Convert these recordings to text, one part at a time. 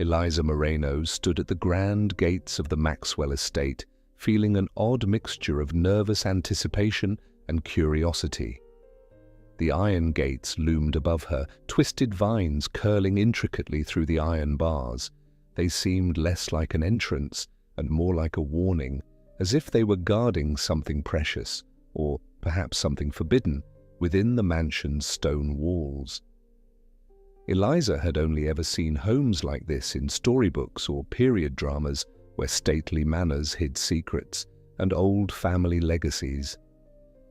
Eliza Moreno stood at the grand gates of the Maxwell estate, feeling an odd mixture of nervous anticipation and curiosity. The iron gates loomed above her, twisted vines curling intricately through the iron bars. They seemed less like an entrance and more like a warning, as if they were guarding something precious, or perhaps something forbidden, within the mansion's stone walls. Eliza had only ever seen homes like this in storybooks or period dramas where stately manors hid secrets and old family legacies.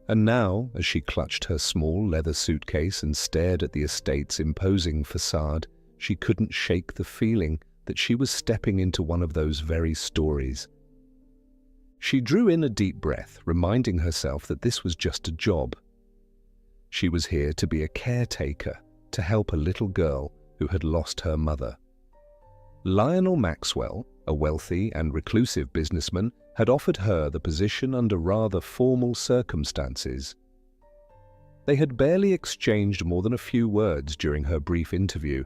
And now, as she clutched her small leather suitcase and stared at the estate's imposing facade, she couldn't shake the feeling that she was stepping into one of those very stories. She drew in a deep breath, reminding herself that this was just a job. She was here to be a caretaker, to help a little girl who had lost her mother. Lionel Maxwell, a wealthy and reclusive businessman, had offered her the position under rather formal circumstances. They had barely exchanged more than a few words during her brief interview,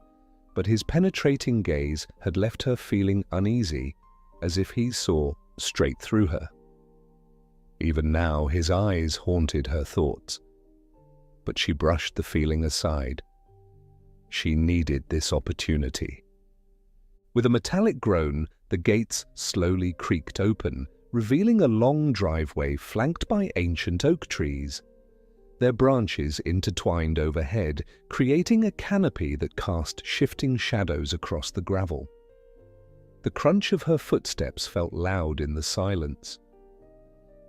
but his penetrating gaze had left her feeling uneasy, as if he saw straight through her. Even now, his eyes haunted her thoughts, but she brushed the feeling aside. She needed this opportunity. With a metallic groan, the gates slowly creaked open, revealing a long driveway flanked by ancient oak trees. Their branches intertwined overhead, creating a canopy that cast shifting shadows across the gravel. The crunch of her footsteps felt loud in the silence.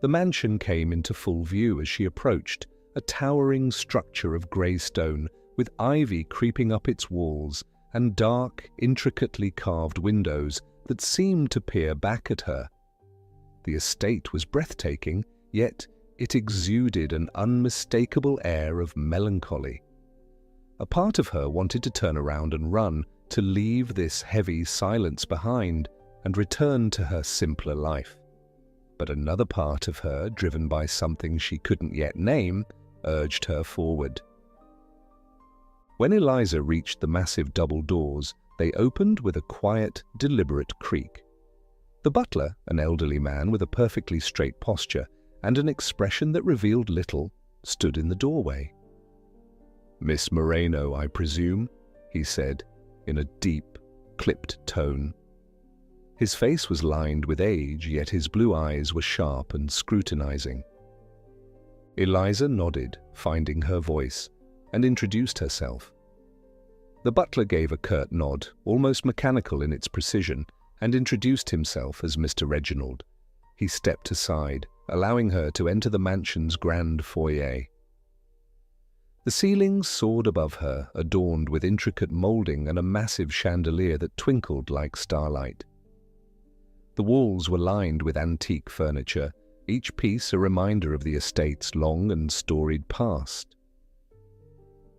The mansion came into full view as she approached, a towering structure of grey stone with ivy creeping up its walls and dark, intricately carved windows that seemed to peer back at her. The estate was breathtaking, yet it exuded an unmistakable air of melancholy. A part of her wanted to turn around and run, to leave this heavy silence behind and return to her simpler life. But another part of her, driven by something she couldn't yet name, urged her forward. When Eliza reached the massive double doors, they opened with a quiet, deliberate creak. The butler, an elderly man with a perfectly straight posture and an expression that revealed little, stood in the doorway. "Miss Moreno, I presume?" he said, in a deep, clipped tone. His face was lined with age, yet his blue eyes were sharp and scrutinizing. Eliza nodded, finding her voice, and introduced herself. The butler gave a curt nod, almost mechanical in its precision, and introduced himself as Mr. Reginald. He stepped aside, allowing her to enter the mansion's grand foyer. The ceilings soared above her, adorned with intricate molding and a massive chandelier that twinkled like starlight. The walls were lined with antique furniture, each piece a reminder of the estate's long and storied past.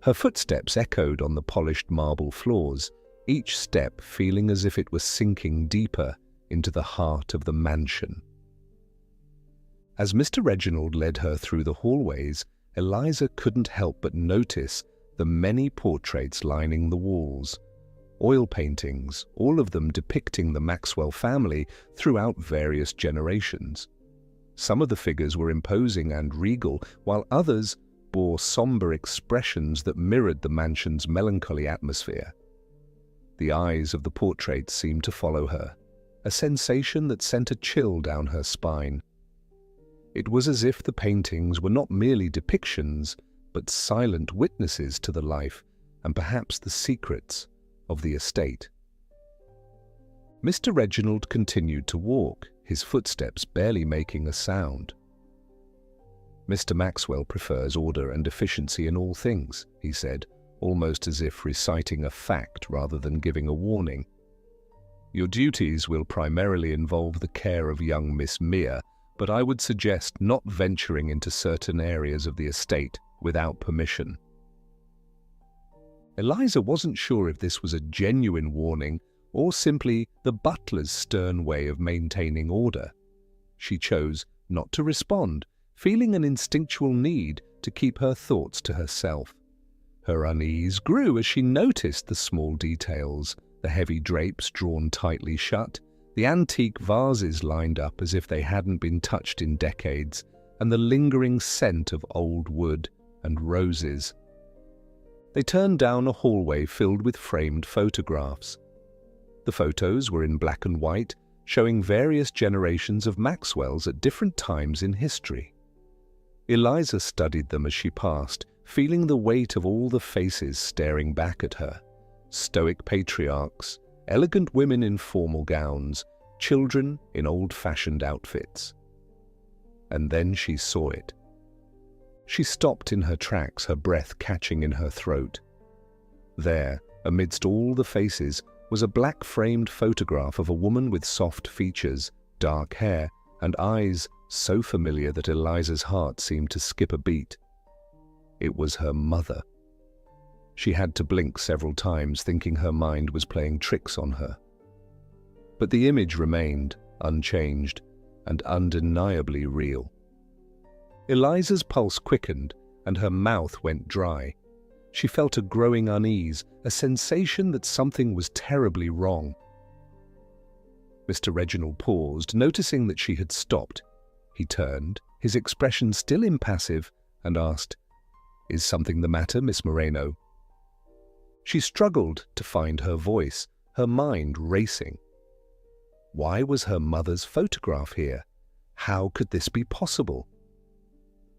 Her footsteps echoed on the polished marble floors, each step feeling as if it was sinking deeper into the heart of the mansion. As Mr. Reginald led her through the hallways, Eliza couldn't help but notice the many portraits lining the walls. Oil paintings, all of them depicting the Maxwell family throughout various generations. Some of the figures were imposing and regal, while others bore somber expressions that mirrored the mansion's melancholy atmosphere. The eyes of the portraits seemed to follow her, a sensation that sent a chill down her spine. It was as if the paintings were not merely depictions, but silent witnesses to the life and perhaps the secrets of the estate. Mr. Reginald continued to walk, his footsteps barely making a sound. "Mr. Maxwell prefers order and efficiency in all things," he said, almost as if reciting a fact rather than giving a warning. "Your duties will primarily involve the care of young Miss Mia, but I would suggest not venturing into certain areas of the estate without permission." Eliza wasn't sure if this was a genuine warning or simply the butler's stern way of maintaining order. She chose not to respond, feeling an instinctual need to keep her thoughts to herself. Her unease grew as she noticed the small details, the heavy drapes drawn tightly shut, the antique vases lined up as if they hadn't been touched in decades, and the lingering scent of old wood and roses. They turned down a hallway filled with framed photographs. The photos were in black and white, showing various generations of Maxwells at different times in history. Eliza studied them as she passed, feeling the weight of all the faces staring back at her. Stoic patriarchs, elegant women in formal gowns, children in old-fashioned outfits. And then she saw it. She stopped in her tracks, her breath catching in her throat. There, amidst all the faces, was a black-framed photograph of a woman with soft features, dark hair, and eyes so familiar that Eliza's heart seemed to skip a beat. It was her mother. She had to blink several times, thinking her mind was playing tricks on her. But the image remained, unchanged, and undeniably real. Eliza's pulse quickened, and her mouth went dry. She felt a growing unease, a sensation that something was terribly wrong. Mr. Reginald paused, noticing that she had stopped. He turned, his expression still impassive, and asked, "Is something the matter, Miss Moreno?" She struggled to find her voice, her mind racing. Why was her mother's photograph here? How could this be possible?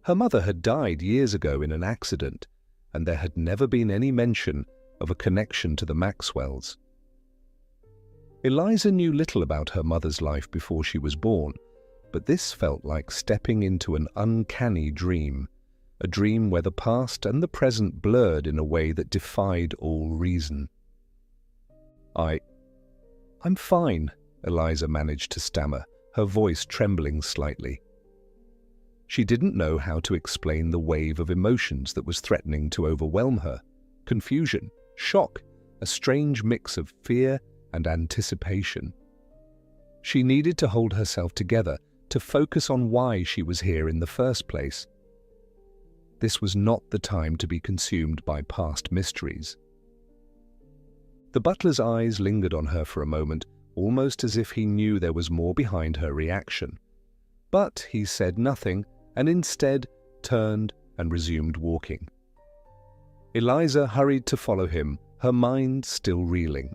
Her mother had died years ago in an accident, and there had never been any mention of a connection to the Maxwells. Eliza knew little about her mother's life before she was born, but this felt like stepping into an uncanny dream, a dream where the past and the present blurred in a way that defied all reason. I'm fine," Eliza managed to stammer, her voice trembling slightly. She didn't know how to explain the wave of emotions that was threatening to overwhelm her. Confusion, shock, a strange mix of fear and anticipation. She needed to hold herself together, to focus on why she was here in the first place. This was not the time to be consumed by past mysteries. The butler's eyes lingered on her for a moment, almost as if he knew there was more behind her reaction. But he said nothing, and instead turned and resumed walking. Eliza hurried to follow him, her mind still reeling.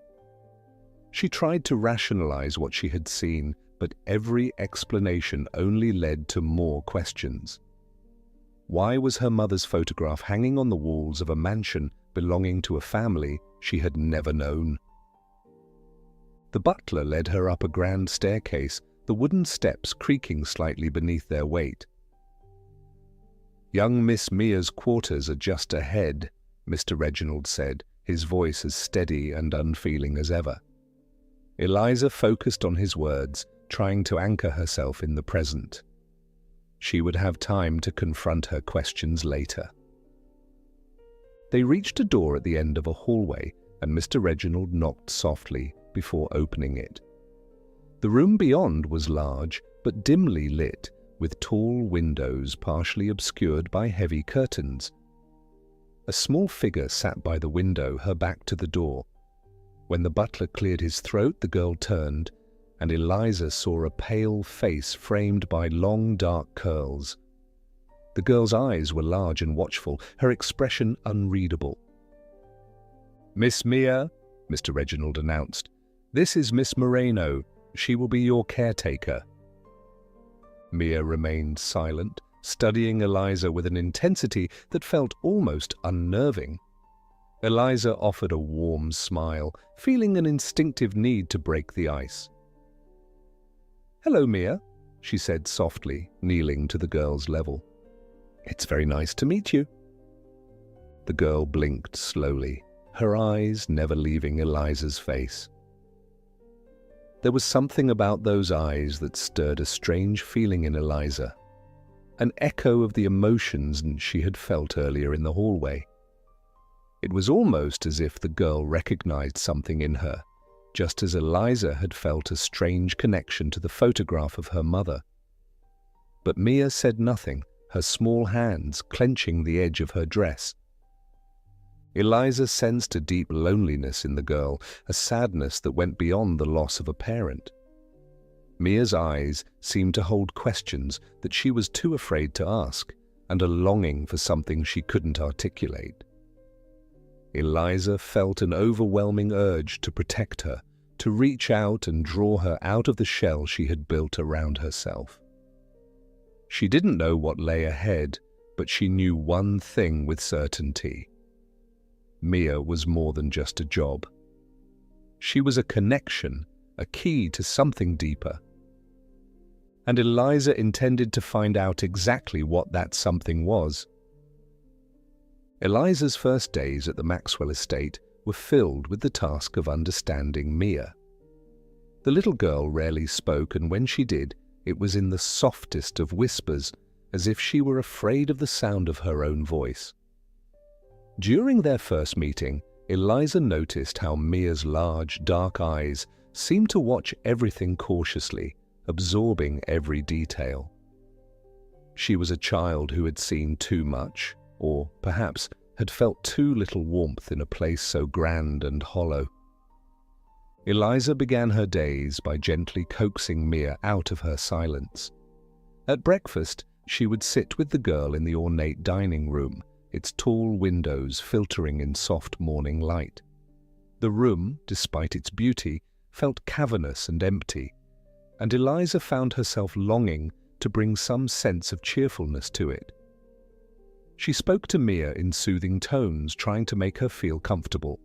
She tried to rationalize what she had seen, but every explanation only led to more questions. Why was her mother's photograph hanging on the walls of a mansion belonging to a family she had never known? The butler led her up a grand staircase, the wooden steps creaking slightly beneath their weight. "Young Miss Mia's quarters are just ahead," Mr. Reginald said, his voice as steady and unfeeling as ever. Eliza focused on his words, trying to anchor herself in the present. She would have time to confront her questions later. They reached a door at the end of a hallway, and Mr. Reginald knocked softly before opening it. The room beyond was large, but dimly lit, with tall windows partially obscured by heavy curtains. A small figure sat by the window, her back to the door. When the butler cleared his throat, the girl turned, and Eliza saw a pale face framed by long dark curls. The girl's eyes were large and watchful, her expression unreadable. "Miss Mia," Mr. Reginald announced, "this is Miss Moreno. She will be your caretaker." Mia remained silent, studying Eliza with an intensity that felt almost unnerving. Eliza offered a warm smile, feeling an instinctive need to break the ice. "Hello, Mia," she said softly, kneeling to the girl's level. "It's very nice to meet you." The girl blinked slowly, her eyes never leaving Eliza's face. There was something about those eyes that stirred a strange feeling in Eliza, an echo of the emotions she had felt earlier in the hallway. It was almost as if the girl recognized something in her, just as Eliza had felt a strange connection to the photograph of her mother. But Mia said nothing, her small hands clenching the edge of her dress. Eliza sensed a deep loneliness in the girl, a sadness that went beyond the loss of a parent. Mia's eyes seemed to hold questions that she was too afraid to ask, and a longing for something she couldn't articulate. Eliza felt an overwhelming urge to protect her, to reach out and draw her out of the shell she had built around herself. She didn't know what lay ahead, but she knew one thing with certainty. Mia was more than just a job. She was a connection, a key to something deeper. And Eliza intended to find out exactly what that something was. Eliza's first days at the Maxwell estate were filled with the task of understanding Mia. The little girl rarely spoke, and when she did, it was in the softest of whispers, as if she were afraid of the sound of her own voice. During their first meeting, Eliza noticed how Mia's large, dark eyes seemed to watch everything cautiously, absorbing every detail. She was a child who had seen too much, or perhaps had felt too little warmth in a place so grand and hollow. Eliza began her days by gently coaxing Mia out of her silence. At breakfast, she would sit with the girl in the ornate dining room, its tall windows filtering in soft morning light. The room, despite its beauty, felt cavernous and empty, and Eliza found herself longing to bring some sense of cheerfulness to it. She spoke to Mia in soothing tones, trying to make her feel comfortable.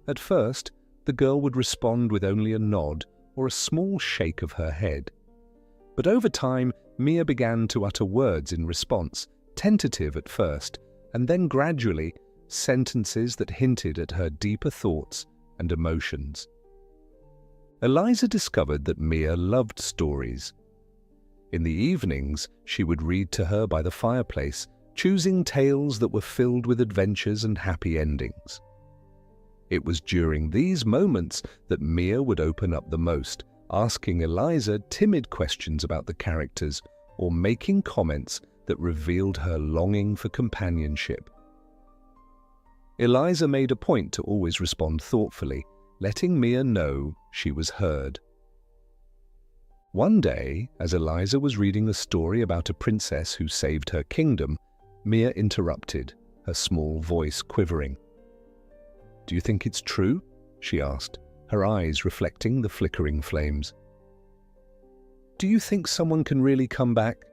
At first, the girl would respond with only a nod or a small shake of her head. But over time, Mia began to utter words in response, tentative at first, and then gradually sentences that hinted at her deeper thoughts and emotions. Eliza discovered that Mia loved stories. In the evenings, she would read to her by the fireplace, choosing tales that were filled with adventures and happy endings. It was during these moments that Mia would open up the most, asking Eliza timid questions about the characters or making comments that revealed her longing for companionship. Eliza made a point to always respond thoughtfully, letting Mia know she was heard. One day, as Eliza was reading a story about a princess who saved her kingdom, Mia interrupted, her small voice quivering. "Do you think it's true?" she asked, her eyes reflecting the flickering flames. "Do you think someone can really come back?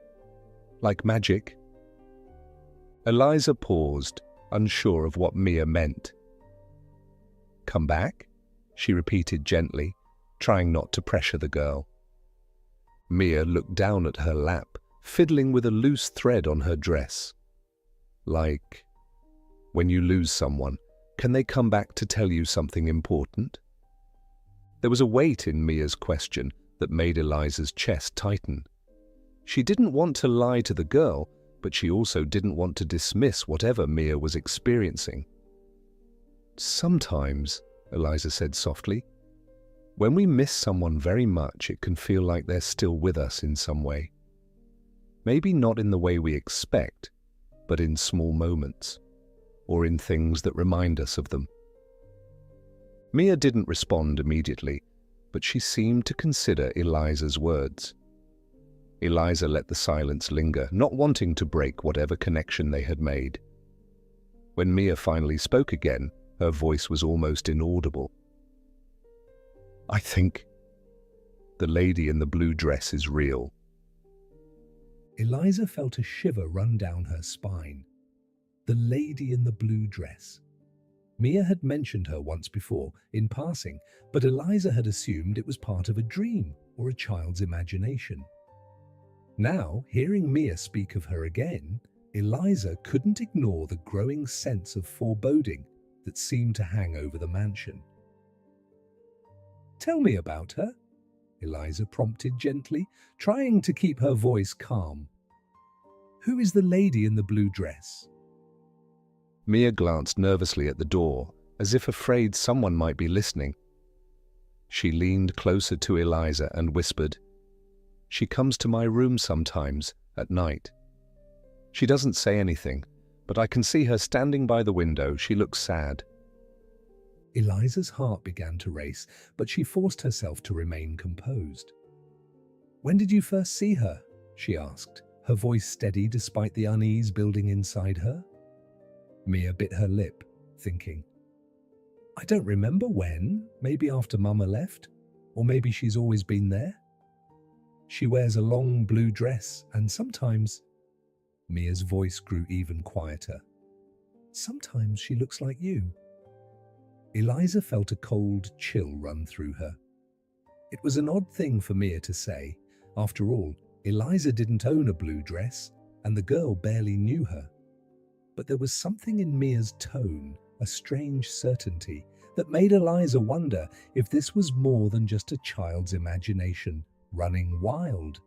Like magic?" Eliza paused, unsure of what Mia meant. "Come back?" she repeated gently, trying not to pressure the girl. Mia looked down at her lap, fiddling with a loose thread on her dress. "Like, when you lose someone, can they come back to tell you something important?" There was a weight in Mia's question that made Eliza's chest tighten. She didn't want to lie to the girl, but she also didn't want to dismiss whatever Mia was experiencing. "Sometimes," Eliza said softly, "when we miss someone very much, it can feel like they're still with us in some way. Maybe not in the way we expect, but in small moments, or in things that remind us of them." Mia didn't respond immediately, but she seemed to consider Eliza's words. Eliza let the silence linger, not wanting to break whatever connection they had made. When Mia finally spoke again, her voice was almost inaudible. "I think the lady in the blue dress is real." Eliza felt a shiver run down her spine. The lady in the blue dress. Mia had mentioned her once before, in passing, but Eliza had assumed it was part of a dream or a child's imagination. Now, hearing Mia speak of her again, Eliza couldn't ignore the growing sense of foreboding that seemed to hang over the mansion. "Tell me about her," Eliza prompted gently, trying to keep her voice calm. "Who is the lady in the blue dress?" Mia glanced nervously at the door, as if afraid someone might be listening. She leaned closer to Eliza and whispered, "She comes to my room sometimes, at night. She doesn't say anything, but I can see her standing by the window. She looks sad." Eliza's heart began to race, but she forced herself to remain composed. "When did you first see her?" she asked, her voice steady despite the unease building inside her. Mia bit her lip, thinking, "I don't remember when. Maybe after Mama left? Or maybe she's always been there? She wears a long blue dress, and sometimes—" Mia's voice grew even quieter. "Sometimes she looks like you." Eliza felt a cold chill run through her. It was an odd thing for Mia to say. After all, Eliza didn't own a blue dress, and the girl barely knew her. But there was something in Mia's tone, a strange certainty, that made Eliza wonder if this was more than just a child's imagination running wild.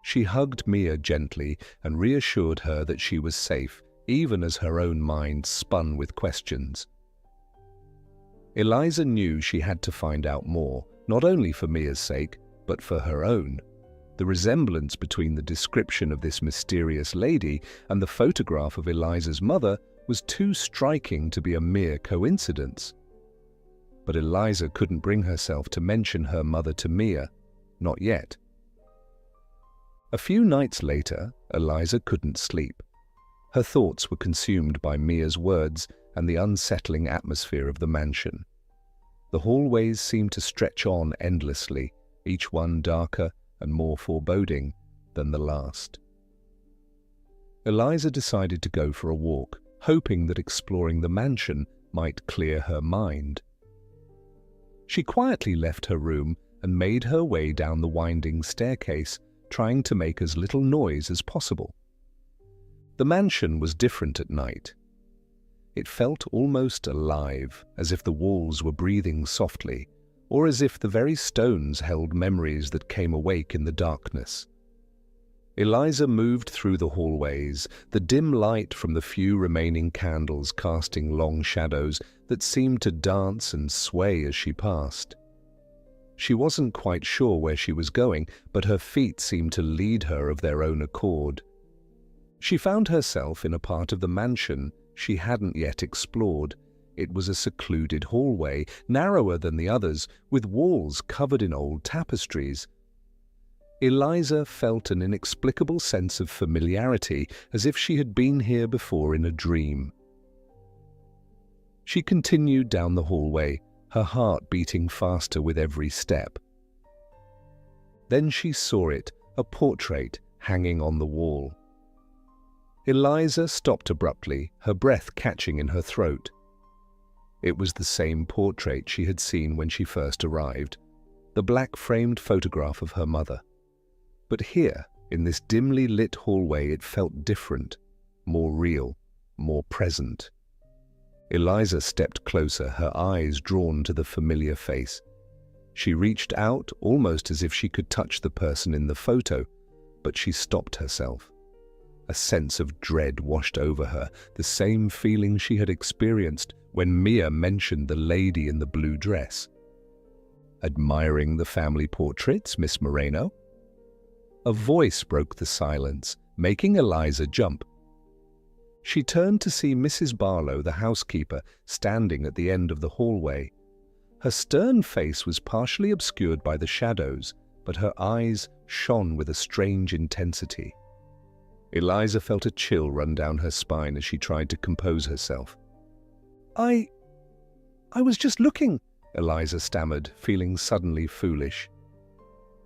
She hugged Mia gently and reassured her that she was safe, even as her own mind spun with questions. Eliza knew she had to find out more, not only for Mia's sake, but for her own. The resemblance between the description of this mysterious lady and the photograph of Eliza's mother was too striking to be a mere coincidence. But Eliza couldn't bring herself to mention her mother to Mia, not yet. A few nights later, Eliza couldn't sleep. Her thoughts were consumed by Mia's words and the unsettling atmosphere of the mansion. The hallways seemed to stretch on endlessly, each one darker and more foreboding than the last. Eliza decided to go for a walk, hoping that exploring the mansion might clear her mind. She quietly left her room and made her way down the winding staircase, trying to make as little noise as possible. The mansion was different at night. It felt almost alive, as if the walls were breathing softly, or as if the very stones held memories that came awake in the darkness. Eliza moved through the hallways, the dim light from the few remaining candles casting long shadows that seemed to dance and sway as she passed. She wasn't quite sure where she was going, but her feet seemed to lead her of their own accord. She found herself in a part of the mansion she hadn't yet explored. It was a secluded hallway, narrower than the others, with walls covered in old tapestries. Eliza felt an inexplicable sense of familiarity, as if she had been here before in a dream. She continued down the hallway, her heart beating faster with every step. Then she saw it, a portrait hanging on the wall. Eliza stopped abruptly, her breath catching in her throat. It was the same portrait she had seen when she first arrived, the black-framed photograph of her mother. But here, in this dimly lit hallway, it felt different, more real, more present. Eliza stepped closer, her eyes drawn to the familiar face. She reached out, almost as if she could touch the person in the photo, but she stopped herself. A sense of dread washed over her, the same feeling she had experienced when Mia mentioned the lady in the blue dress. "Admiring the family portraits, Miss Moreno?" A voice broke the silence, making Eliza jump. She turned to see Mrs. Barlow, the housekeeper, standing at the end of the hallway. Her stern face was partially obscured by the shadows, but her eyes shone with a strange intensity. Eliza felt a chill run down her spine as she tried to compose herself. I was just looking," Eliza stammered, feeling suddenly foolish.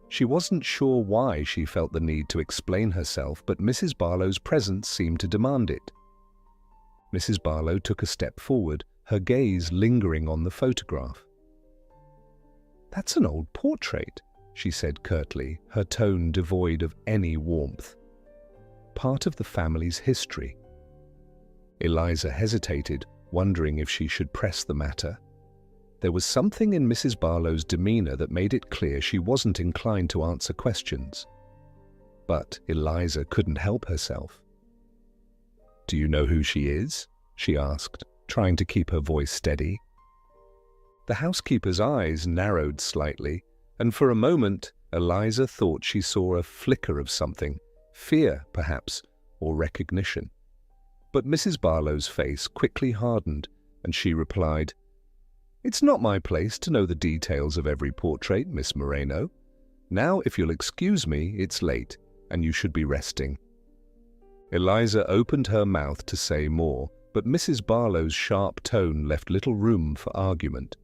She wasn't sure why she felt the need to explain herself, but Mrs. Barlow's presence seemed to demand it. Mrs. Barlow took a step forward, her gaze lingering on the photograph. "That's an old portrait," she said curtly, her tone devoid of any warmth. "Part of the family's history." Eliza hesitated, wondering if she should press the matter. There was something in Mrs. Barlow's demeanor that made it clear she wasn't inclined to answer questions. But Eliza couldn't help herself. "Do you know who she is?" she asked, trying to keep her voice steady. The housekeeper's eyes narrowed slightly, and for a moment Eliza thought she saw a flicker of something, fear perhaps, or recognition. But Mrs. Barlow's face quickly hardened, and she replied, "It's not my place to know the details of every portrait, Miss Moreno. Now, if you'll excuse me, it's late, and you should be resting." Eliza opened her mouth to say more, but Mrs. Barlow's sharp tone left little room for argument.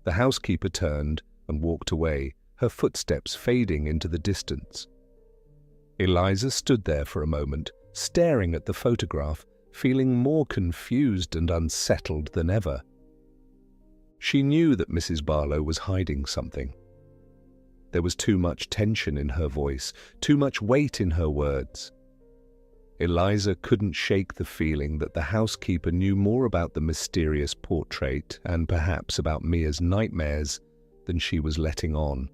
The housekeeper turned and walked away, her footsteps fading into the distance. Eliza stood there for a moment, staring at the photograph, feeling more confused and unsettled than ever. She knew that Mrs. Barlow was hiding something. There was too much tension in her voice, too much weight in her words. Eliza couldn't shake the feeling that the housekeeper knew more about the mysterious portrait and perhaps about Mia's nightmares than she was letting on.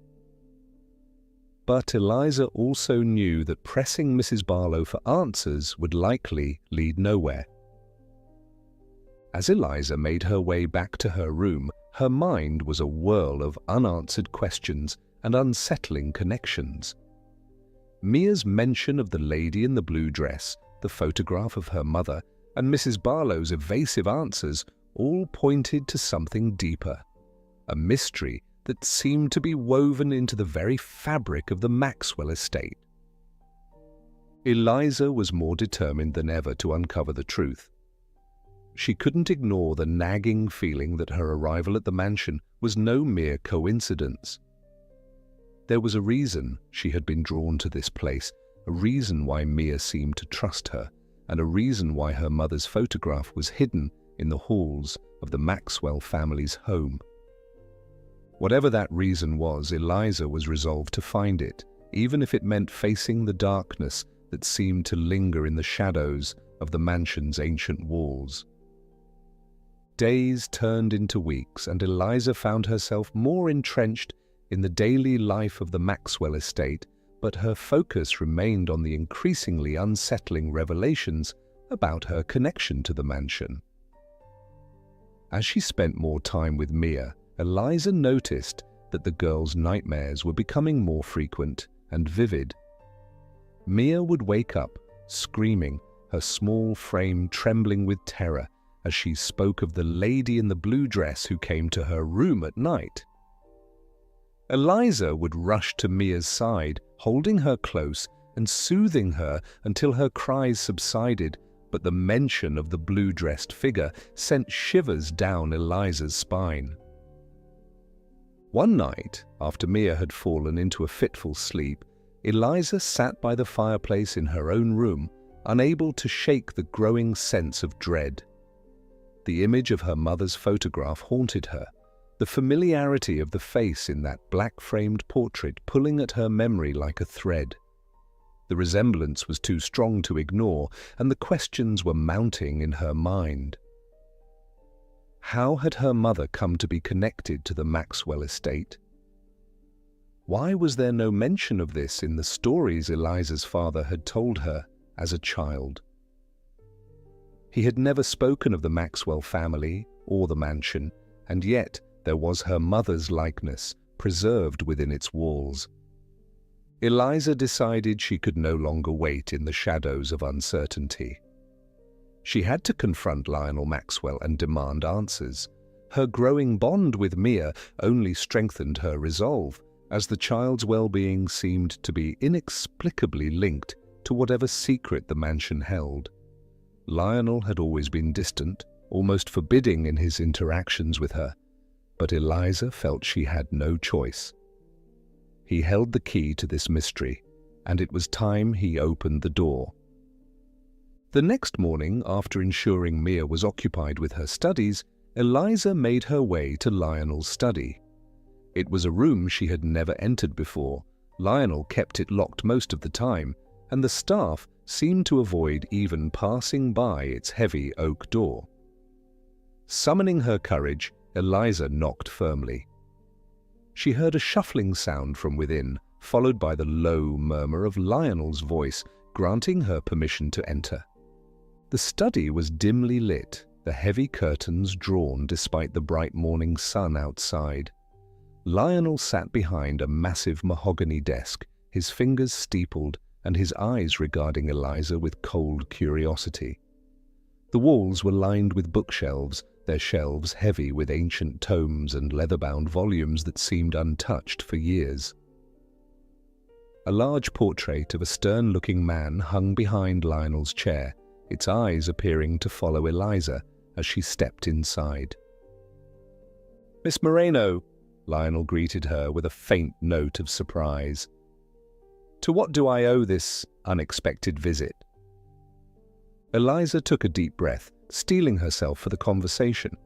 But Eliza also knew that pressing Mrs. Barlow for answers would likely lead nowhere. As Eliza made her way back to her room, her mind was a whirl of unanswered questions and unsettling connections. Mia's mention of the lady in the blue dress, the photograph of her mother, and Mrs. Barlow's evasive answers all pointed to something deeper, a mystery that seemed to be woven into the very fabric of the Maxwell estate. Eliza was more determined than ever to uncover the truth. She couldn't ignore the nagging feeling that her arrival at the mansion was no mere coincidence. There was a reason she had been drawn to this place, a reason why Mia seemed to trust her, and a reason why her mother's photograph was hidden in the halls of the Maxwell family's home. Whatever that reason was, Eliza was resolved to find it, even if it meant facing the darkness that seemed to linger in the shadows of the mansion's ancient walls. Days turned into weeks, and Eliza found herself more entrenched in the daily life of the Maxwell estate, but her focus remained on the increasingly unsettling revelations about her connection to the mansion. As she spent more time with Mia, Eliza noticed that the girl's nightmares were becoming more frequent and vivid. Mia would wake up, screaming, her small frame trembling with terror as she spoke of the lady in the blue dress who came to her room at night. Eliza would rush to Mia's side, holding her close and soothing her until her cries subsided, but the mention of the blue-dressed figure sent shivers down Eliza's spine. One night, after Mia had fallen into a fitful sleep, Eliza sat by the fireplace in her own room, unable to shake the growing sense of dread. The image of her mother's photograph haunted her, the familiarity of the face in that black-framed portrait pulling at her memory like a thread. The resemblance was too strong to ignore, and the questions were mounting in her mind. How had her mother come to be connected to the Maxwell estate? Why was there no mention of this in the stories Eliza's father had told her as a child? He had never spoken of the Maxwell family or the mansion, and yet there was her mother's likeness preserved within its walls. Eliza decided she could no longer wait in the shadows of uncertainty. She had to confront Lionel Maxwell and demand answers. Her growing bond with Mia only strengthened her resolve, as the child's well-being seemed to be inexplicably linked to whatever secret the mansion held. Lionel had always been distant, almost forbidding in his interactions with her, but Eliza felt she had no choice. He held the key to this mystery, and it was time he opened the door. The next morning, after ensuring Mia was occupied with her studies, Eliza made her way to Lionel's study. It was a room she had never entered before. Lionel kept it locked most of the time, and the staff seemed to avoid even passing by its heavy oak door. Summoning her courage, Eliza knocked firmly. She heard a shuffling sound from within, followed by the low murmur of Lionel's voice, granting her permission to enter. The study was dimly lit, the heavy curtains drawn despite the bright morning sun outside. Lionel sat behind a massive mahogany desk, his fingers steepled and his eyes regarding Eliza with cold curiosity. The walls were lined with bookshelves, their shelves heavy with ancient tomes and leather-bound volumes that seemed untouched for years. A large portrait of a stern-looking man hung behind Lionel's chair, its eyes appearing to follow Eliza as she stepped inside. "Miss Moreno," Lionel greeted her with a faint note of surprise. "To what do I owe this unexpected visit?" Eliza took a deep breath, steeling herself for the conversation.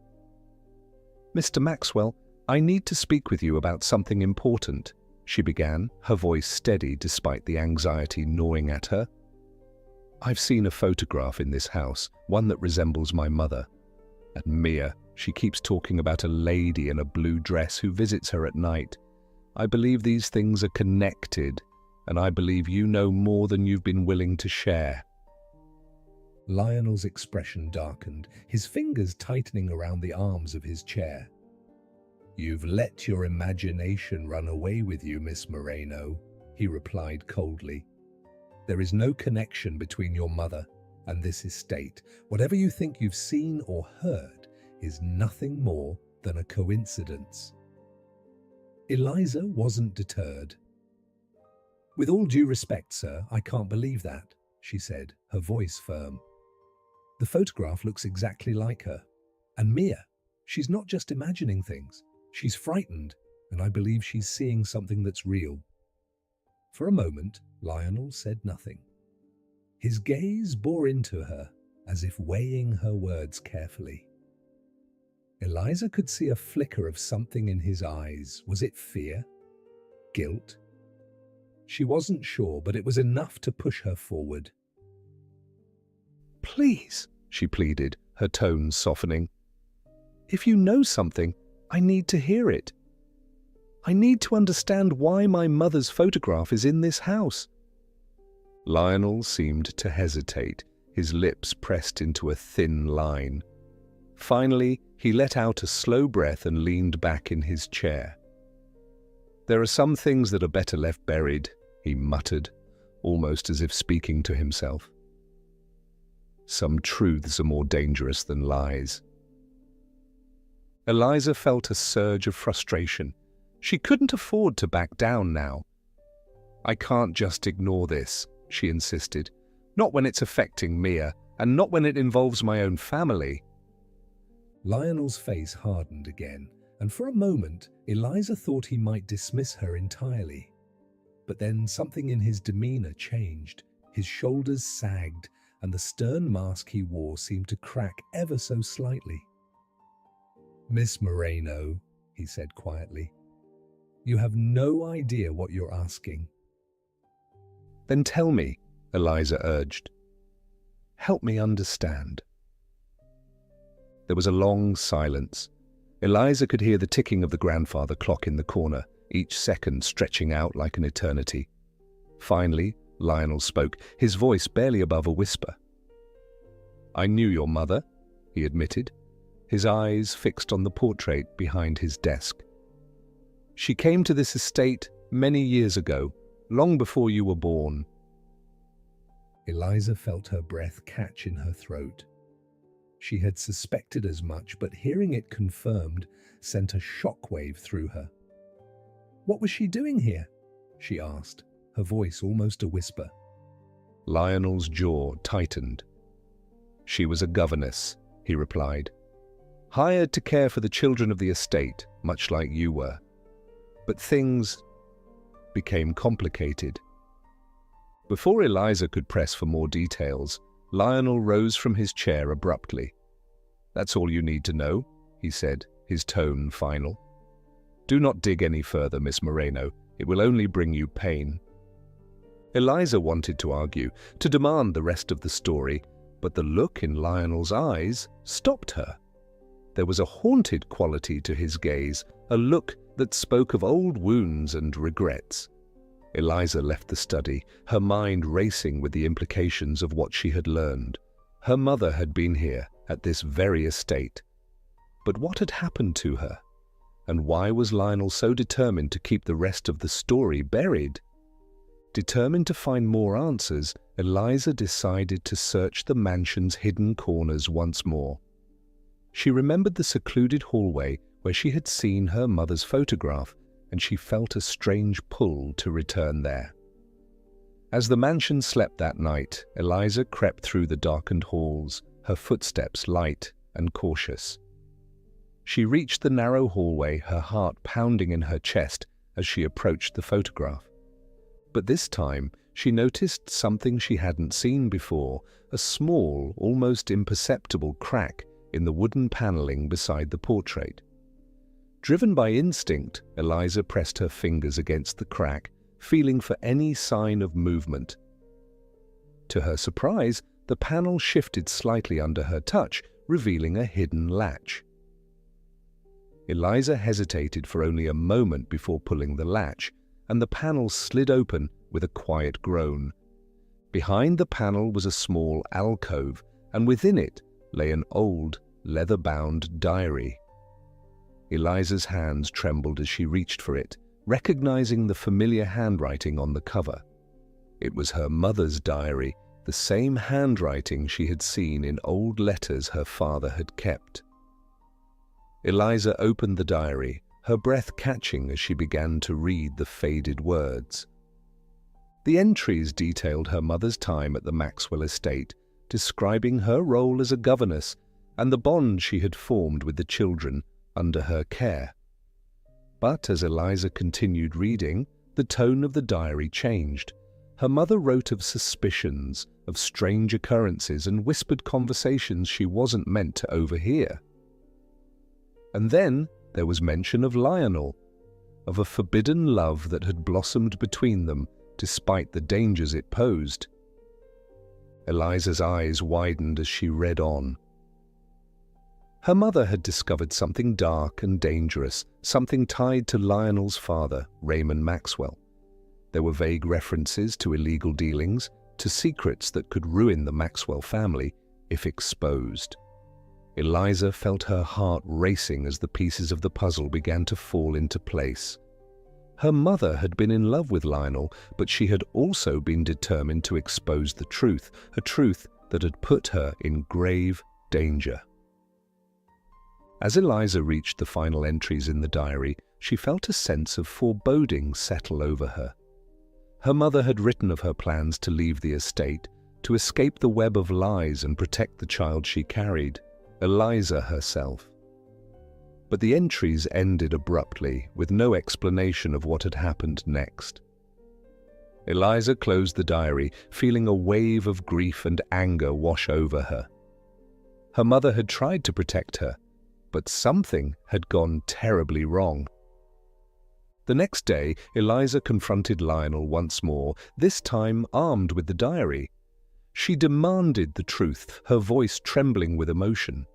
"Mr. Maxwell, I need to speak with you about something important," she began, her voice steady despite the anxiety gnawing at her. "I've seen a photograph in this house, one that resembles my mother. And Mia, she keeps talking about a lady in a blue dress who visits her at night. I believe these things are connected, and I believe you know more than you've been willing to share." Lionel's expression darkened, his fingers tightening around the arms of his chair. "You've let your imagination run away with you, Miss Moreno," he replied coldly. "There is no connection between your mother and this estate. Whatever you think you've seen or heard is nothing more than a coincidence." Eliza wasn't deterred. "With all due respect, sir, I can't believe that," she said, her voice firm. "The photograph looks exactly like her. And Mia, she's not just imagining things. She's frightened, and I believe she's seeing something that's real." For a moment, Lionel said nothing. His gaze bore into her, as if weighing her words carefully. Eliza could see a flicker of something in his eyes. Was it fear? Guilt? She wasn't sure, but it was enough to push her forward. "Please," she pleaded, her tone softening. "If you know something, I need to hear it. I need to understand why my mother's photograph is in this house." Lionel seemed to hesitate, his lips pressed into a thin line. Finally, he let out a slow breath and leaned back in his chair. "There are some things that are better left buried," he muttered, almost as if speaking to himself. "Some truths are more dangerous than lies." Eliza felt a surge of frustration. She couldn't afford to back down now. "I can't just ignore this," she insisted. "Not when it's affecting Mia, and not when it involves my own family." Lionel's face hardened again, and for a moment Eliza thought he might dismiss her entirely. But then something in his demeanor changed. His shoulders sagged, and the stern mask he wore seemed to crack ever so slightly. "Miss Moreno," he said quietly, "you have no idea what you're asking." "Then tell me," Eliza urged. "Help me understand." There was a long silence. Eliza could hear the ticking of the grandfather clock in the corner, each second stretching out like an eternity. Finally, Lionel spoke, his voice barely above a whisper. "I knew your mother," he admitted, his eyes fixed on the portrait behind his desk. "She came to this estate many years ago, long before you were born." Eliza felt her breath catch in her throat. She had suspected as much, but hearing it confirmed sent a shockwave through her. "What was she doing here?" she asked, her voice almost a whisper. Lionel's jaw tightened. "She was a governess," he replied. "Hired to care for the children of the estate, much like you were. But things became complicated." Before Eliza could press for more details, Lionel rose from his chair abruptly. "That's all you need to know," he said, his tone final. "Do not dig any further, Miss Moreno. It will only bring you pain." Eliza wanted to argue, to demand the rest of the story, but the look in Lionel's eyes stopped her. There was a haunted quality to his gaze, a look that spoke of old wounds and regrets. Eliza left the study, her mind racing with the implications of what she had learned. Her mother had been here, at this very estate. But what had happened to her? And why was Lionel so determined to keep the rest of the story buried? Determined to find more answers Eliza decided to search the mansion's hidden corners once more. She remembered the secluded hallway where she had seen her mother's photograph, and she felt a strange pull to return there. As the mansion slept that night, Eliza crept through the darkened halls, her footsteps light and cautious. She reached the narrow hallway, her heart pounding in her chest as she approached the photograph. But this time, she noticed something she hadn't seen before, a small, almost imperceptible crack in the wooden paneling beside the portrait. Driven by instinct, Eliza pressed her fingers against the crack, feeling for any sign of movement. To her surprise, the panel shifted slightly under her touch, revealing a hidden latch. Eliza hesitated for only a moment before pulling the latch, and the panel slid open with a quiet groan. Behind the panel was a small alcove, and within it lay an old, leather-bound diary. Eliza's hands trembled as she reached for it, recognizing the familiar handwriting on the cover. It was her mother's diary, the same handwriting she had seen in old letters her father had kept. Eliza opened the diary, her breath catching as she began to read the faded words. The entries detailed her mother's time at the Maxwell estate, describing her role as a governess and the bond she had formed with the children under her care. But as Eliza continued reading, the tone of the diary changed. Her mother wrote of suspicions, of strange occurrences, and whispered conversations she wasn't meant to overhear. And then there was mention of Lionel, of a forbidden love that had blossomed between them despite the dangers it posed. Eliza's eyes widened as she read on. Her mother had discovered something dark and dangerous, something tied to Lionel's father, Raymond Maxwell. There were vague references to illegal dealings, to secrets that could ruin the Maxwell family if exposed. Eliza felt her heart racing as the pieces of the puzzle began to fall into place. Her mother had been in love with Lionel, but she had also been determined to expose the truth, a truth that had put her in grave danger. As Eliza reached the final entries in the diary, she felt a sense of foreboding settle over her. Her mother had written of her plans to leave the estate, to escape the web of lies and protect the child she carried, Eliza herself. But the entries ended abruptly, with no explanation of what had happened next. Eliza closed the diary, feeling a wave of grief and anger wash over her. Her mother had tried to protect her, but something had gone terribly wrong. The next day, Eliza confronted Lionel once more, this time armed with the diary. She demanded the truth, her voice trembling with emotion.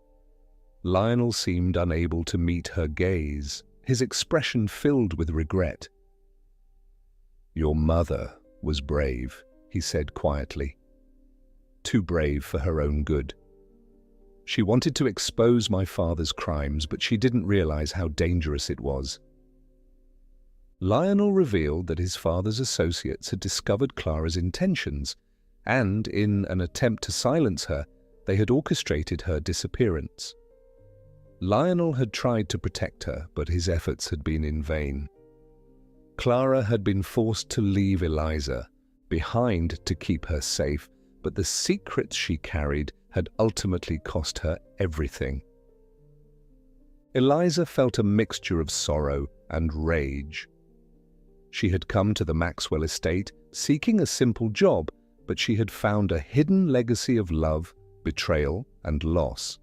Lionel seemed unable to meet her gaze, his expression filled with regret. "Your mother was brave," he said quietly. "Too brave for her own good. She wanted to expose my father's crimes, but she didn't realize how dangerous it was." Lionel revealed that his father's associates had discovered Clara's intentions, and in an attempt to silence her, they had orchestrated her disappearance. Lionel had tried to protect her, but his efforts had been in vain. Clara had been forced to leave Eliza behind to keep her safe, but the secrets she carried had ultimately cost her everything. Eliza felt a mixture of sorrow and rage. She had come to the Maxwell estate seeking a simple job, but she had found a hidden legacy of love, betrayal, and loss.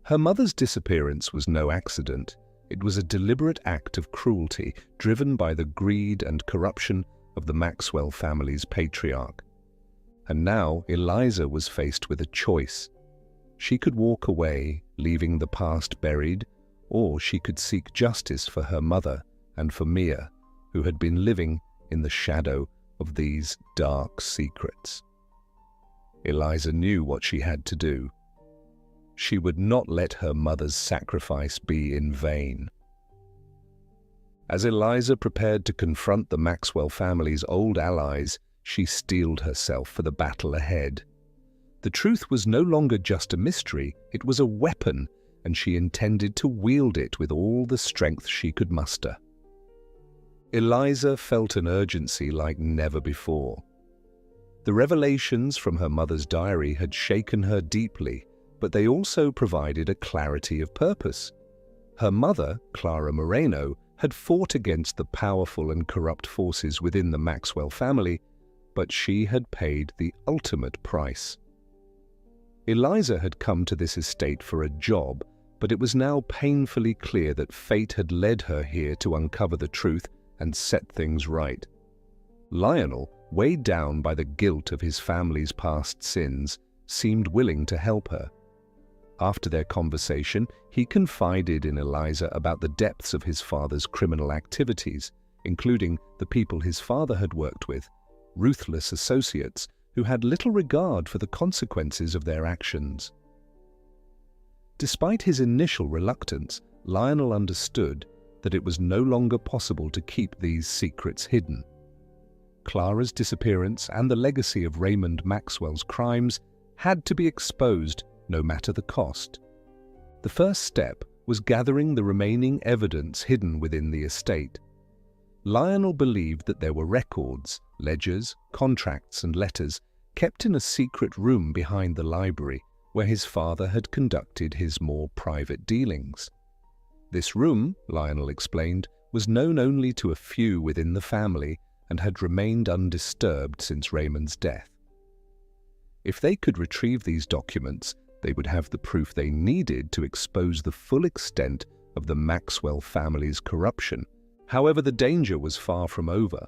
Her mother's disappearance was no accident. It was a deliberate act of cruelty driven by the greed and corruption of the Maxwell family's patriarch. And now Eliza was faced with a choice. She could walk away, leaving the past buried, or she could seek justice for her mother and for Mia, who had been living in the shadow of these dark secrets. Eliza knew what she had to do. She would not let her mother's sacrifice be in vain. As Eliza prepared to confront the Maxwell family's old allies, she steeled herself for the battle ahead. The truth was no longer just a mystery, it was a weapon, and she intended to wield it with all the strength she could muster. Eliza felt an urgency like never before. The revelations from her mother's diary had shaken her deeply, but they also provided a clarity of purpose. Her mother, Clara Moreno, had fought against the powerful and corrupt forces within the Maxwell family, but she had paid the ultimate price. Eliza had come to this estate for a job, but it was now painfully clear that fate had led her here to uncover the truth and set things right. Lionel, weighed down by the guilt of his family's past sins, seemed willing to help her. After their conversation, he confided in Eliza about the depths of his father's criminal activities, including the people his father had worked with, ruthless associates who had little regard for the consequences of their actions. Despite his initial reluctance, Lionel understood that it was no longer possible to keep these secrets hidden. Clara's disappearance and the legacy of Raymond Maxwell's crimes had to be exposed no matter the cost. The first step was gathering the remaining evidence hidden within the estate. Lionel believed that there were records, ledgers, contracts and letters kept in a secret room behind the library where his father had conducted his more private dealings. This room, Lionel explained, was known only to a few within the family and had remained undisturbed since Raymond's death. If they could retrieve these documents, they would have the proof they needed to expose the full extent of the Maxwell family's corruption. However, the danger was far from over.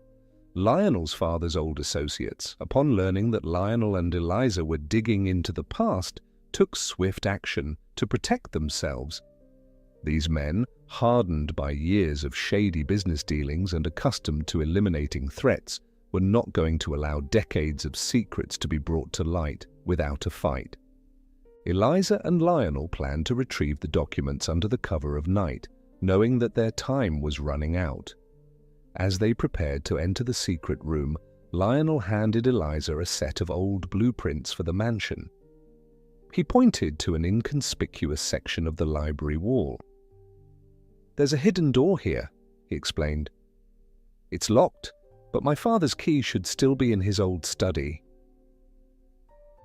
Lionel's father's old associates, upon learning that Lionel and Eliza were digging into the past, took swift action to protect themselves. These men, hardened by years of shady business dealings and accustomed to eliminating threats, were not going to allow decades of secrets to be brought to light without a fight. Eliza and Lionel planned to retrieve the documents under the cover of night, knowing that their time was running out. As they prepared to enter the secret room, Lionel handed Eliza a set of old blueprints for the mansion. He pointed to an inconspicuous section of the library wall. "There's a hidden door here," he explained. "It's locked, but my father's key should still be in his old study."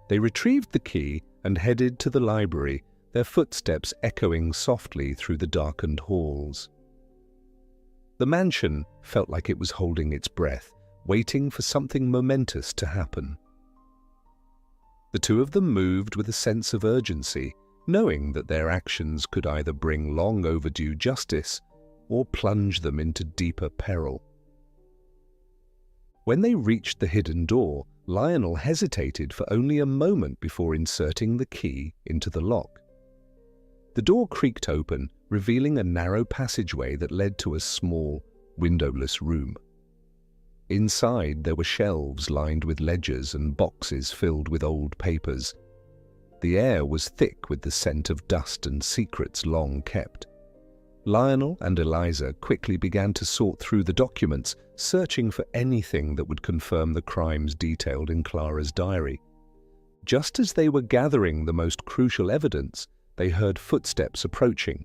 They retrieved the key and headed to the library, their footsteps echoing softly through the darkened halls. The mansion felt like it was holding its breath, waiting for something momentous to happen. The two of them moved with a sense of urgency, knowing that their actions could either bring long overdue justice or plunge them into deeper peril. When they reached the hidden door, Lionel hesitated for only a moment before inserting the key into the lock. The door creaked open, revealing a narrow passageway that led to a small, windowless room. Inside, there were shelves lined with ledgers and boxes filled with old papers. The air was thick with the scent of dust and secrets long kept. Lionel and Eliza quickly began to sort through the documents, searching for anything that would confirm the crimes detailed in Clara's diary. Just as they were gathering the most crucial evidence, they heard footsteps approaching.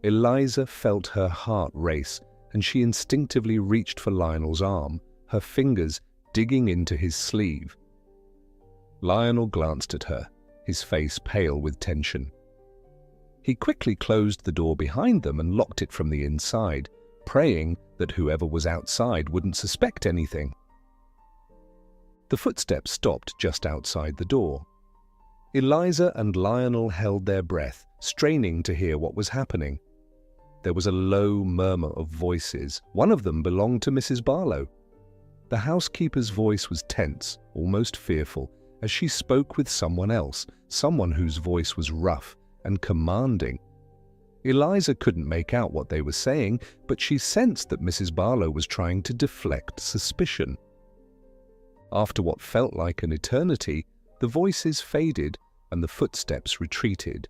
Eliza felt her heart race, and she instinctively reached for Lionel's arm, her fingers digging into his sleeve. Lionel glanced at her, his face pale with tension. He quickly closed the door behind them and locked it from the inside, praying that whoever was outside wouldn't suspect anything. The footsteps stopped just outside the door. Eliza and Lionel held their breath, straining to hear what was happening. There was a low murmur of voices. One of them belonged to Mrs. Barlow. The housekeeper's voice was tense, almost fearful, as she spoke with someone else, someone whose voice was rough and commanding. Eliza couldn't make out what they were saying, but she sensed that Mrs. Barlow was trying to deflect suspicion. After what felt like an eternity, the voices faded and the footsteps retreated.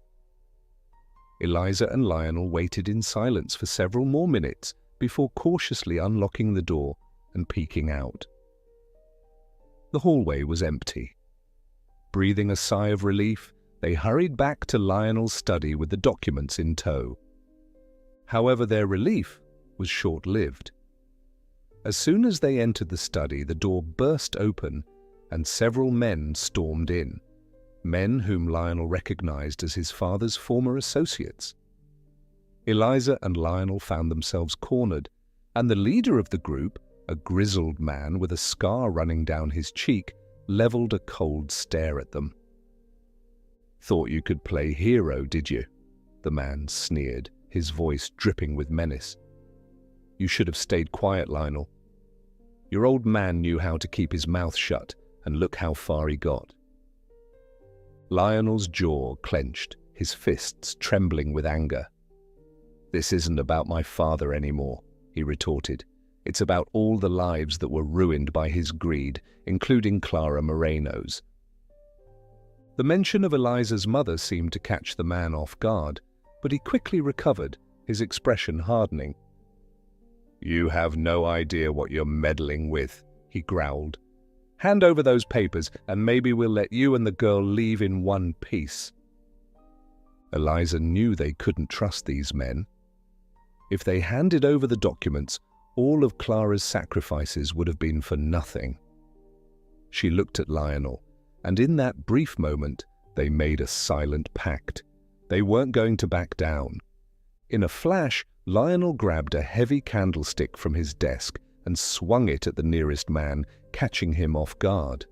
Eliza and Lionel waited in silence for several more minutes before cautiously unlocking the door and peeking out. The hallway was empty. Breathing a sigh of relief, they hurried back to Lionel's study with the documents in tow. However, their relief was short-lived. As soon as they entered the study, the door burst open and several men stormed in, men whom Lionel recognized as his father's former associates. Eliza and Lionel found themselves cornered, and the leader of the group, a grizzled man with a scar running down his cheek, leveled a cold stare at them. "Thought you could play hero, did you?" the man sneered, his voice dripping with menace. "You should have stayed quiet, Lionel. Your old man knew how to keep his mouth shut, and look how far he got." Lionel's jaw clenched, his fists trembling with anger. "This isn't about my father anymore," he retorted. "It's about all the lives that were ruined by his greed, including Clara Moreno's." The mention of Eliza's mother seemed to catch the man off guard, but he quickly recovered, his expression hardening. "You have no idea what you're meddling with," he growled. "Hand over those papers, and maybe we'll let you and the girl leave in one piece." Eliza knew they couldn't trust these men. If they handed over the documents, all of Clara's sacrifices would have been for nothing. She looked at Lionel, and in that brief moment, they made a silent pact. They weren't going to back down. In a flash, Lionel grabbed a heavy candlestick from his desk and swung it at the nearest man, catching him off guard.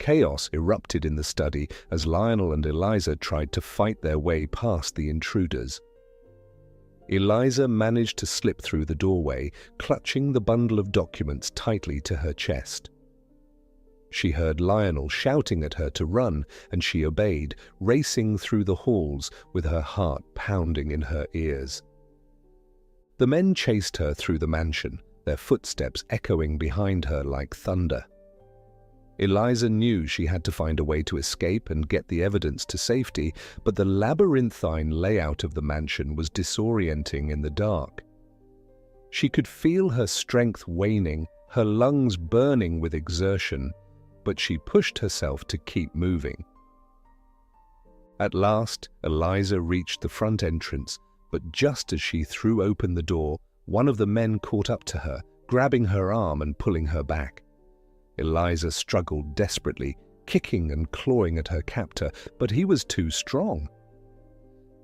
Chaos erupted in the study as Lionel and Eliza tried to fight their way past the intruders. Eliza managed to slip through the doorway, clutching the bundle of documents tightly to her chest. She heard Lionel shouting at her to run, and she obeyed, racing through the halls with her heart pounding in her ears. The men chased her through the mansion, their footsteps echoing behind her like thunder. Eliza knew she had to find a way to escape and get the evidence to safety, but the labyrinthine layout of the mansion was disorienting in the dark. She could feel her strength waning, her lungs burning with exertion, but she pushed herself to keep moving. At last, Eliza reached the front entrance, but just as she threw open the door, one of the men caught up to her, grabbing her arm and pulling her back. Eliza struggled desperately, kicking and clawing at her captor, but he was too strong.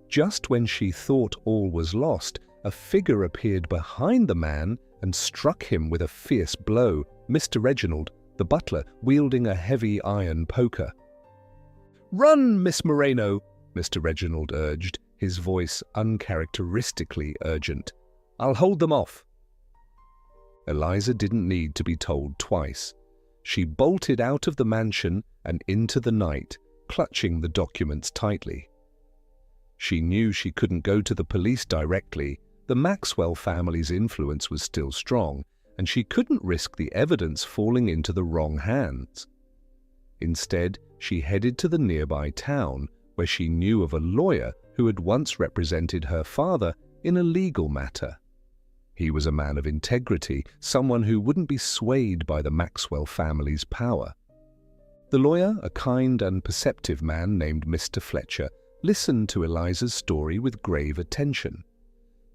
Just when she thought all was lost, a figure appeared behind the man and struck him with a fierce blow, Mr. Reginald, the butler, wielding a heavy iron poker. "Run, Miss Moreno," Mr. Reginald urged, his voice uncharacteristically urgent. "I'll hold them off." Eliza didn't need to be told twice. She bolted out of the mansion and into the night, clutching the documents tightly. She knew she couldn't go to the police directly. The Maxwell family's influence was still strong, and she couldn't risk the evidence falling into the wrong hands. Instead, she headed to the nearby town, where she knew of a lawyer who had once represented her father in a legal matter. He was a man of integrity, someone who wouldn't be swayed by the Maxwell family's power. The lawyer, a kind and perceptive man named Mr. Fletcher, listened to Eliza's story with grave attention.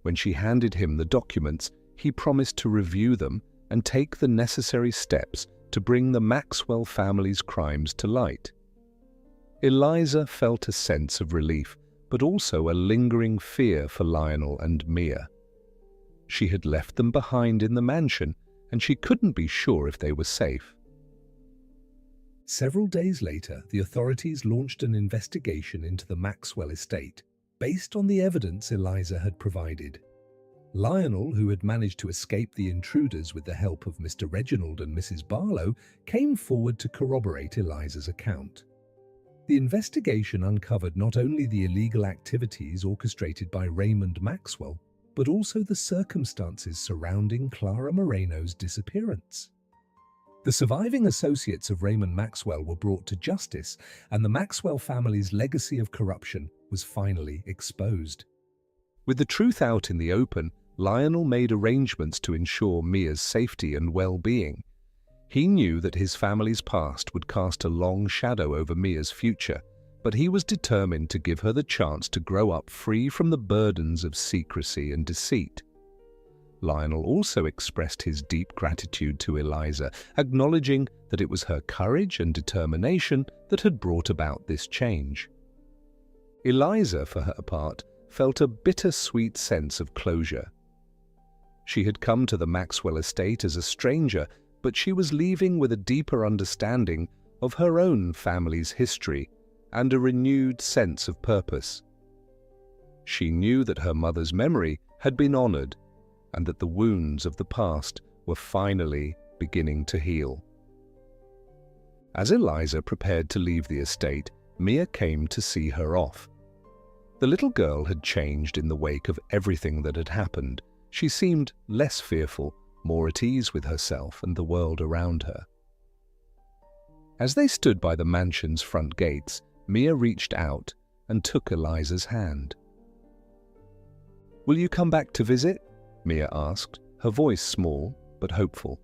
When she handed him the documents, he promised to review them and take the necessary steps to bring the Maxwell family's crimes to light. Eliza felt a sense of relief, but also a lingering fear for Lionel and Mia. She had left them behind in the mansion, and she couldn't be sure if they were safe. Several days later, the authorities launched an investigation into the Maxwell estate, based on the evidence Eliza had provided. Lionel, who had managed to escape the intruders with the help of Mr. Reginald and Mrs. Barlow, came forward to corroborate Eliza's account. The investigation uncovered not only the illegal activities orchestrated by Raymond Maxwell, but also the circumstances surrounding Clara Moreno's disappearance. The surviving associates of Raymond Maxwell were brought to justice, and the Maxwell family's legacy of corruption was finally exposed. With the truth out in the open, Lionel made arrangements to ensure Mia's safety and well-being. He knew that his family's past would cast a long shadow over Mia's future, but he was determined to give her the chance to grow up free from the burdens of secrecy and deceit. Lionel also expressed his deep gratitude to Eliza, acknowledging that it was her courage and determination that had brought about this change. Eliza, for her part, felt a bittersweet sense of closure. She had come to the Maxwell estate as a stranger, but she was leaving with a deeper understanding of her own family's history and a renewed sense of purpose. She knew that her mother's memory had been honored and that the wounds of the past were finally beginning to heal. As Eliza prepared to leave the estate, Mia came to see her off. The little girl had changed in the wake of everything that had happened. She seemed less fearful, more at ease with herself and the world around her. As they stood by the mansion's front gates, Mia reached out and took Eliza's hand. "Will you come back to visit?" Mia asked, her voice small but hopeful.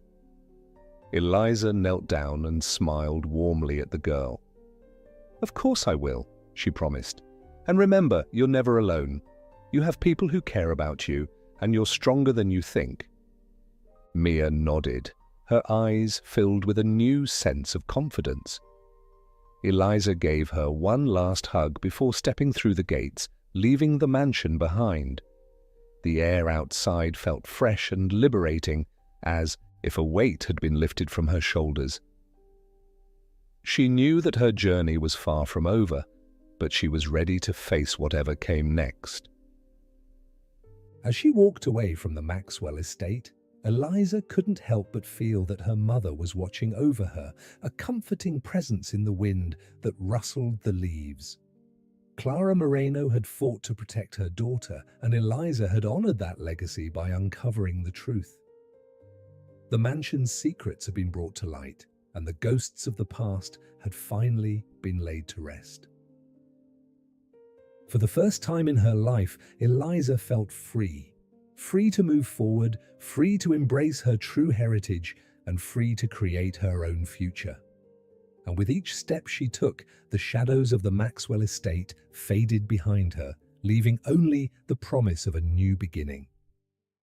Eliza knelt down and smiled warmly at the girl. "Of course I will," she promised. "And remember, you're never alone. You have people who care about you, and you're stronger than you think." Mia nodded, her eyes filled with a new sense of confidence. Eliza gave her one last hug before stepping through the gates, leaving the mansion behind. The air outside felt fresh and liberating, as if a weight had been lifted from her shoulders. She knew that her journey was far from over, but she was ready to face whatever came next. As she walked away from the Maxwell estate, Eliza couldn't help but feel that her mother was watching over her, a comforting presence in the wind that rustled the leaves. Clara Moreno had fought to protect her daughter, and Eliza had honored that legacy by uncovering the truth. The mansion's secrets had been brought to light, and the ghosts of the past had finally been laid to rest. For the first time in her life, Eliza felt free. Free to move forward, free to embrace her true heritage, and free to create her own future. And with each step she took, the shadows of the Maxwell estate faded behind her, leaving only the promise of a new beginning.